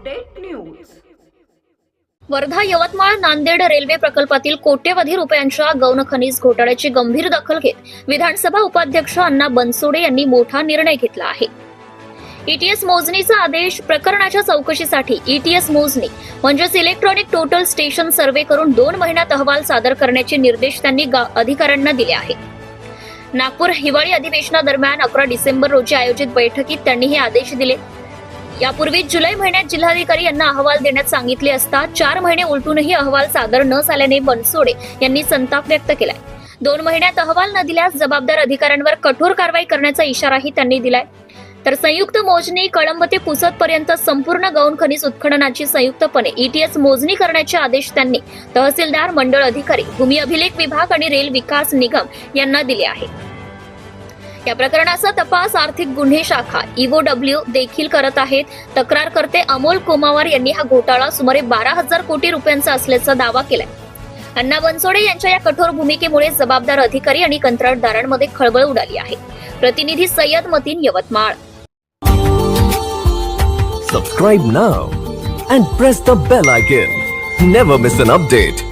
Update news. Wardha Yavatmal Nanded railway प्रकल्पातील कोट्यवधी रुपयांच्या गौण खनिज घोटाळ्याची गंभीर दखल घेत विधानसभा उपाध्यक्ष अण्णा बनसोडे यांनी मोठा निर्णय घेतला आहे। ईटीएस मोजणीचा आदेश प्रकरणाच्या चौकशीसाठी ईटीएस मोजणी म्हणजेच इलेक्ट्रॉनिक टोटल स्टेशन सर्व्हे करून 2 महिन्यात अहवाल सादर करण्याचे निर्देश त्यांनी अधिकाऱ्यांना दिले आहेत। नागपूर हिवाळी अधिवेशनादरम्यान 11 डिसेंबर रोजी आयोजित बैठकीत त्यांनी हे आदेश दिले। यापूर्वी जुलै महिन्यात जिल्हाधिकारी यांना अहवाल देण्यात सांगितले असता 4 महिने उलटूनही अहवाल सादर न झाल्याने बनसोडे यांनी संताप व्यक्त केलाय। 2 महिन्यात अहवाल न दिल्यास जबाबदार अधिकाऱ्यांवर कठोर कारवाई करण्याचा इशाराही त्यांनी दिलाय। तर संयुक्त मोजणी कळंब ते पुसद पर्यंत संपूर्ण गौण खनिज उत्खननाची संयुक्तपणे ईटीएस मोजणी करण्याचे आदेश त्यांनी तहसीलदार, मंडळ अधिकारी, भूमी अभिलेख विभाग आणि रेल विकास निगम यांना दिले आहेत। या प्रकरणाचा तपास आर्थिक गुन्हे शाखा EOW देखील करत आहेत। तक्रारकर्ते अमोल कोमावार यांनी हा घोटाळा सुमारे 12,000 कोटी रुपयांचा असल्याचा दावा केलाय। अण्णा बनसोडे यांच्या या कठोर भूमिकेमुळे जबाबदार अधिकारी आणि कंत्राटदारांमध्ये खळबळ उडाली आहे। प्रतिनिधी Syed Mateen, Yavatmal. Subscribe now and press the bell icon. Never miss an update.